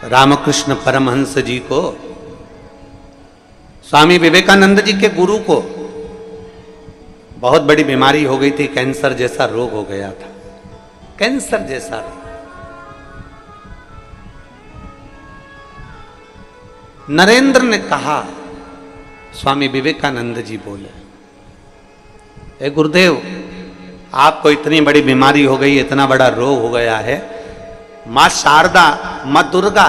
रामकृष्ण परमहंस जी को, स्वामी विवेकानंद जी के गुरु को बहुत बड़ी बीमारी हो गई थी, कैंसर जैसा रोग हो गया था, कैंसर जैसा रोग। नरेंद्र ने कहा, स्वामी विवेकानंद जी बोले, ए गुरुदेव, आपको इतनी बड़ी बीमारी हो गई, इतना बड़ा रोग हो गया है, मां शारदा, मां दुर्गा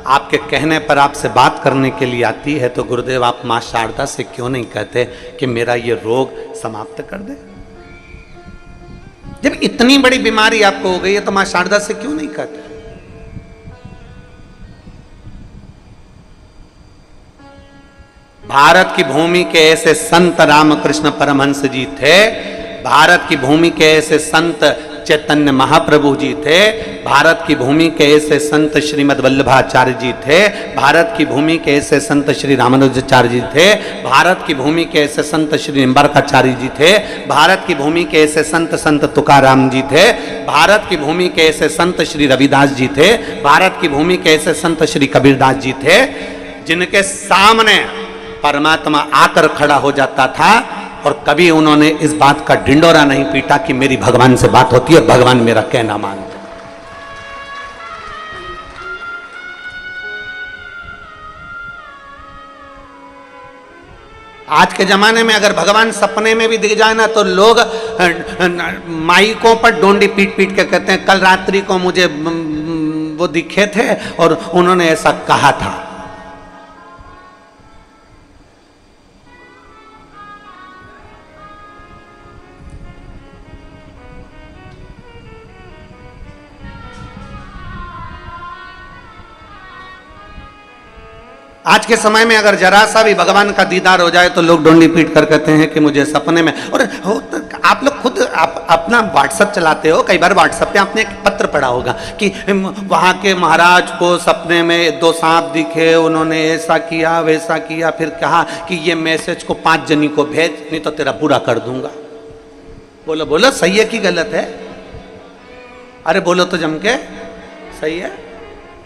आपके कहने पर आपसे बात करने के लिए आती है, तो गुरुदेव आप मां शारदा से क्यों नहीं कहते कि मेरा ये रोग समाप्त कर दे? जब इतनी बड़ी बीमारी आपको हो गई है तो मां शारदा से क्यों नहीं कहते? भारत की भूमि के ऐसे संत रामकृष्ण परमहंस जी थे, भारत की भूमि के ऐसे संत चैतन्य महाप्रभु जी थे, भारत की भूमि के ऐसे संत श्रीमद् वल्लभाचार्य जी थे, भारत की भूमि के ऐसे संत श्री रामानुजाचार्य जी थे, भारत की भूमि के ऐसे संत श्री निम्बार्काचार्य जी थे, भारत की भूमि के ऐसे संत तुकाराम जी थे, भारत की भूमि के ऐसे संत श्री रविदास जी थे, भारत की भूमि के ऐसे संत श्री कबीरदास जी थे, जिनके सामने परमात्मा आकर खड़ा हो जाता था और कभी उन्होंने इस बात का ढिंडोरा नहीं पीटा कि मेरी भगवान से बात होती है, भगवान मेरा कहना मानते। आज के जमाने में अगर भगवान सपने में भी दिख जाए ना तो लोग माइकों पर डोंडी पीट पीट के कहते हैं, कल रात्रि को मुझे वो दिखे थे और उन्होंने ऐसा कहा था। आज के समय में अगर जरा सा भी भगवान का दीदार हो जाए तो लोग डोंडी पीट कर कहते हैं कि मुझे सपने में। और आप लोग खुद अपना व्हाट्सएप चलाते हो, कई बार व्हाट्सएप पे आपने एक पत्र पढ़ा होगा कि वहाँ के महाराज को सपने में 2 सांप दिखे, उन्होंने ऐसा किया वैसा किया, फिर कहा कि ये मैसेज को 5 जनी को भेज, नहीं तो तेरा बुरा कर दूंगा। बोलो बोलो, सही है कि गलत है? अरे बोलो तो जम के, सही है।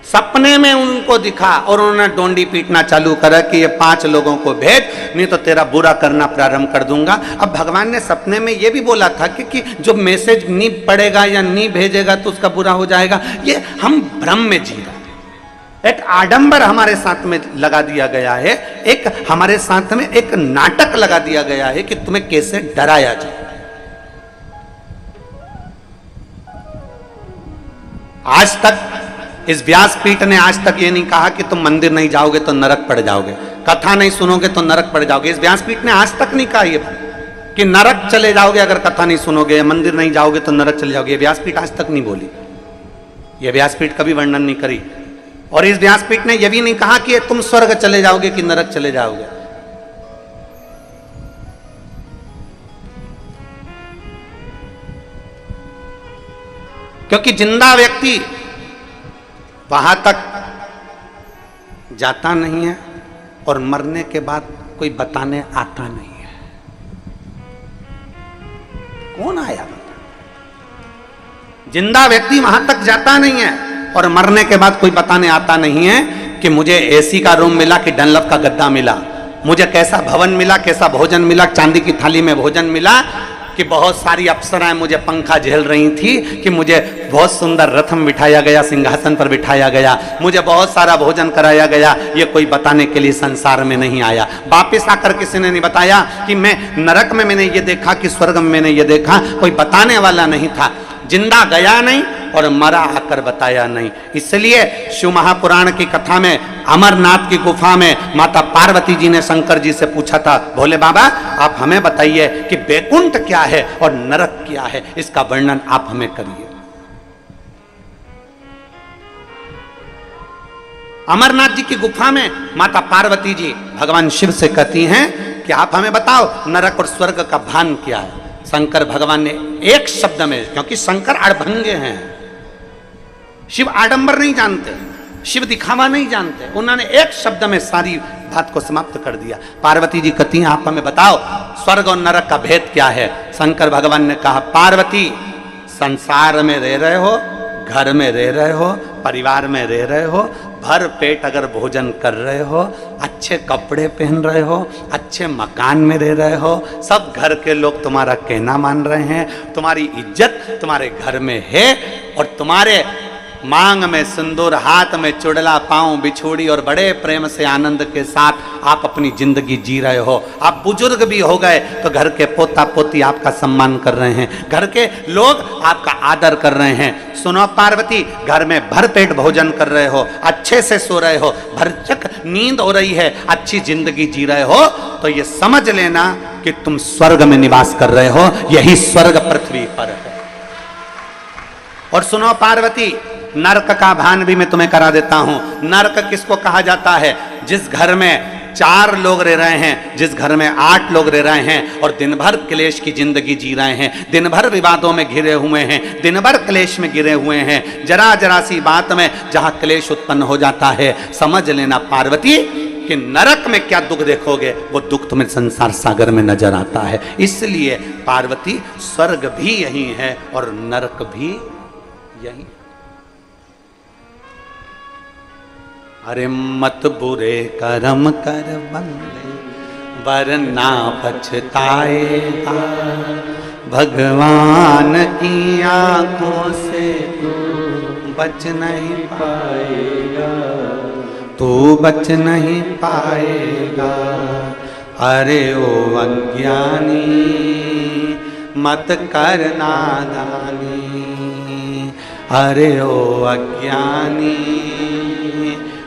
सपने में उनको दिखा और उन्होंने डोंडी पीटना चालू करा कि ये 5 लोगों को भेज, नहीं तो तेरा बुरा करना प्रारंभ कर दूंगा। अब भगवान ने सपने में ये भी बोला था कि जो मैसेज नहीं पढ़ेगा या नहीं भेजेगा तो उसका बुरा हो जाएगा। ये हम भ्रम में जी रहे हैं, एक आडंबर हमारे साथ में लगा दिया गया है, एक हमारे साथ में एक नाटक लगा दिया गया है कि तुम्हें कैसे डराया जाए। आज तक इस व्यासपीठ ने आज तक ये नहीं कहा कि तुम मंदिर नहीं जाओगे तो नरक पड़ जाओगे, कथा नहीं सुनोगे तो नरक पड़ जाओगे। इस व्यासपीठ ने आज तक नहीं कहा ये कि नरक चले जाओगे अगर कथा नहीं सुनोगे, या मंदिर नहीं जाओगे तो नरक चले जाओगे। ये व्यासपीठ आज तक नहीं बोली, ये व्यासपीठ कभी वर्णन नहीं करी। और इस व्यासपीठ ने यह भी नहीं कहा कि तुम स्वर्ग चले जाओगे कि नरक चले जाओगे। क्योंकि जिंदा व्यक्ति वहां तक जाता नहीं है और मरने के बाद कोई बताने आता नहीं है। कौन आया बता? जिंदा व्यक्ति वहां तक जाता नहीं है और मरने के बाद कोई बताने आता नहीं है कि मुझे एसी का रूम मिला कि डनलप का गद्दा मिला, मुझे कैसा भवन मिला, कैसा भोजन मिला, चांदी की थाली में भोजन मिला, कि बहुत सारी अप्सराएं मुझे पंखा झेल रही थी, कि मुझे बहुत सुंदर रथ में बिठाया गया, सिंहासन पर बिठाया गया, मुझे बहुत सारा भोजन कराया गया। ये कोई बताने के लिए संसार में नहीं आया। वापिस आकर किसी ने नहीं बताया कि मैं नरक में मैंने ये देखा, कि स्वर्ग में मैंने ये देखा, कोई बताने वाला नहीं था। जिंदा गया नहीं और मरा आकर बताया नहीं। इसलिए शिव महापुराण की कथा में अमरनाथ की गुफा में माता पार्वती जी ने शंकर जी से पूछा था, भोले बाबा आप हमें बताइए कि बैकुंठ क्या है और नरक क्या है, इसका वर्णन आप हमें करिए। अमरनाथ जी की गुफा में माता पार्वती जी भगवान शिव से कहती हैं कि आप हमें बताओ नरक और स्वर्ग का भान क्या है। शंकर भगवान ने एक शब्द में, क्योंकि शंकर अड़भंगे हैं, शिव आडंबर नहीं जानते, शिव दिखावा नहीं जानते, उन्होंने एक शब्द में सारी बात को समाप्त कर दिया। पार्वती जी कहती हैं आप हमें बताओ स्वर्ग और नरक का भेद क्या है। शंकर भगवान ने कहा पार्वती संसार में रह रहे हो, घर में रह रहे हो, परिवार में रह रहे हो, भर पेट अगर भोजन कर रहे हो, अच्छे कपड़े पहन रहे हो, अच्छे मकान में रह रहे हो, सब घर के लोग तुम्हारा कहना मान रहे हैं, तुम्हारी इज्जत तुम्हारे घर में है, और तुम्हारे मांग में सिंदूर, हाथ में चुड़ला, पांव बिछोड़ी, और बड़े प्रेम से आनंद के साथ आप अपनी जिंदगी जी रहे हो। आप बुजुर्ग भी हो गए तो घर के पोता पोती आपका सम्मान कर रहे हैं, घर के लोग आपका आदर कर रहे हैं। सुनो पार्वती, घर में भरपेट भोजन कर रहे हो, अच्छे से सो रहे हो, भरचक नींद हो रही है, अच्छी जिंदगी जी रहे हो, तो ये समझ लेना कि तुम स्वर्ग में निवास कर रहे हो। यही स्वर्ग पृथ्वी पर है। और सुनो पार्वती, नरक का भान भी मैं तुम्हें करा देता हूं। नरक किसको कहा जाता है? जिस घर में 4 लोग रह रहे हैं, जिस घर में 8 लोग रह रहे हैं, और दिन भर क्लेश की जिंदगी जी रहे हैं, दिन भर विवादों में घिरे हुए हैं, दिन भर क्लेश में घिरे हुए हैं, जरा जरा सी बात में जहां क्लेश उत्पन्न हो जाता है, समझ लेना पार्वती कि नरक में क्या दुख देखोगे, वो दुख तुम्हें संसार सागर में नजर आता है। इसलिए पार्वती, स्वर्ग भी यही है और नरक भी यही। अरे मत बुरे कर्म कर बंदे, वरना पछताएगा, भगवान की आंखों से तू बच नहीं पाएगा, तू बच नहीं पाएगा। अरे ओ अज्ञानी, मत कर नादानी, अरे ओ अज्ञानी,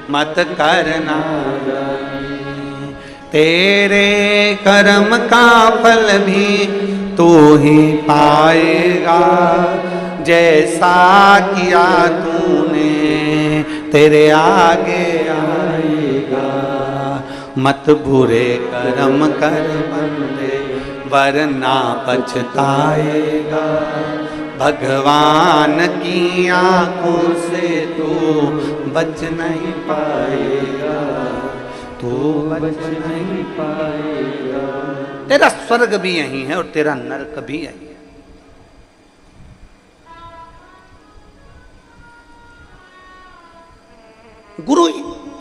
मत करना। तेरे कर्म का फल भी तू ही पाएगा, जैसा किया तूने तेरे आगे आएगा। मत बुरे कर्म कर बंदे, वरना पछताएगा, भगवान की आंखों से तू बच नहीं पाएगा, तू बच नहीं पाएगा। तेरा स्वर्ग भी यही है और तेरा नरक भी यही है। गुरु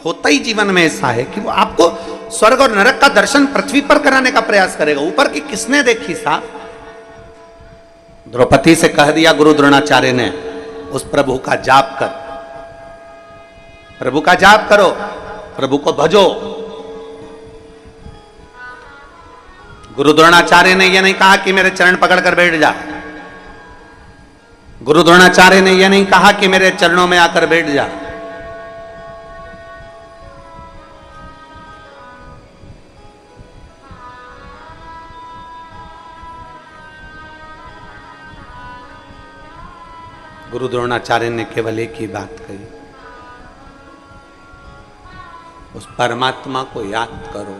होता ही जीवन में ऐसा है कि वो आपको स्वर्ग और नरक का दर्शन पृथ्वी पर कराने का प्रयास करेगा। ऊपर की किसने देखी साहब? द्रौपदी से कह दिया गुरु द्रोणाचार्य ने, उस प्रभु का जाप कर, प्रभु का जाप करो, प्रभु को भजो। गुरु द्रोणाचार्य ने यह नहीं कहा कि मेरे चरण पकड़कर बैठ जा, गुरु द्रोणाचार्य ने यह नहीं कहा कि मेरे चरणों में आकर बैठ जा। गुरु द्रोणाचार्य ने केवल एक ही बात कही, उस परमात्मा को याद करो।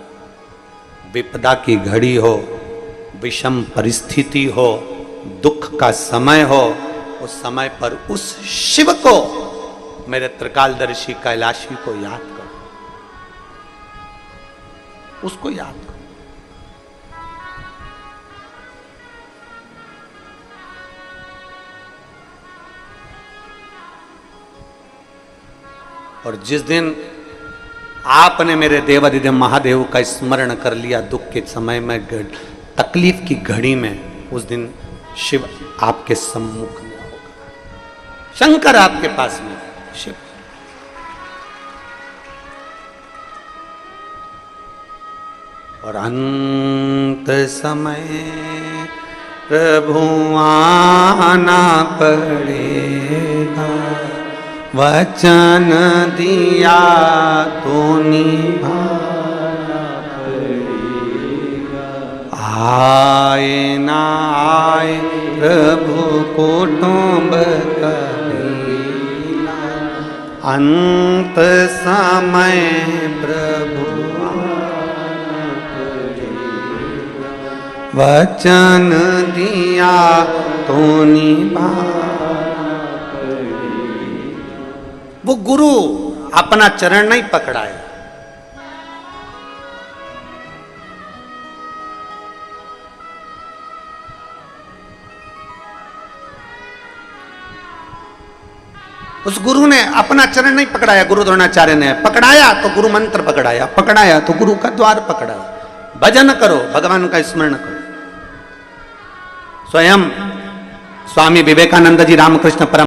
विपदा की घड़ी हो, विषम परिस्थिति हो, दुख का समय हो, उस समय पर उस शिव को, मेरे त्रिकालदर्शी कैलाशी को याद करो, उसको याद करो। और जिस दिन आपने मेरे देवाधिदेव महादेव का स्मरण कर लिया दुख के समय में, तकलीफ की घड़ी में, उस दिन शिव आपके सम्मुख में होगा, शंकर आपके पास में, शिव। और अंत समय प्रभु आना पड़ेगा, वचन दिया तो निभाना पड़ेगा। आए ना आए प्रभु कुटुंब कबीला, अंत समय प्रभु आना पड़ेगा, वचन दिया तो निभाना। वो गुरु अपना चरण नहीं पकड़ाए, उस गुरु ने अपना चरण नहीं पकड़ाया, गुरु द्रोणाचार्य ने पकड़ाया तो गुरु मंत्र पकड़ाया, पकड़ाया तो गुरु का द्वार पकड़ा। भजन करो, भगवान का स्मरण करो। स्वयं स्वामी विवेकानंद जी रामकृष्ण परम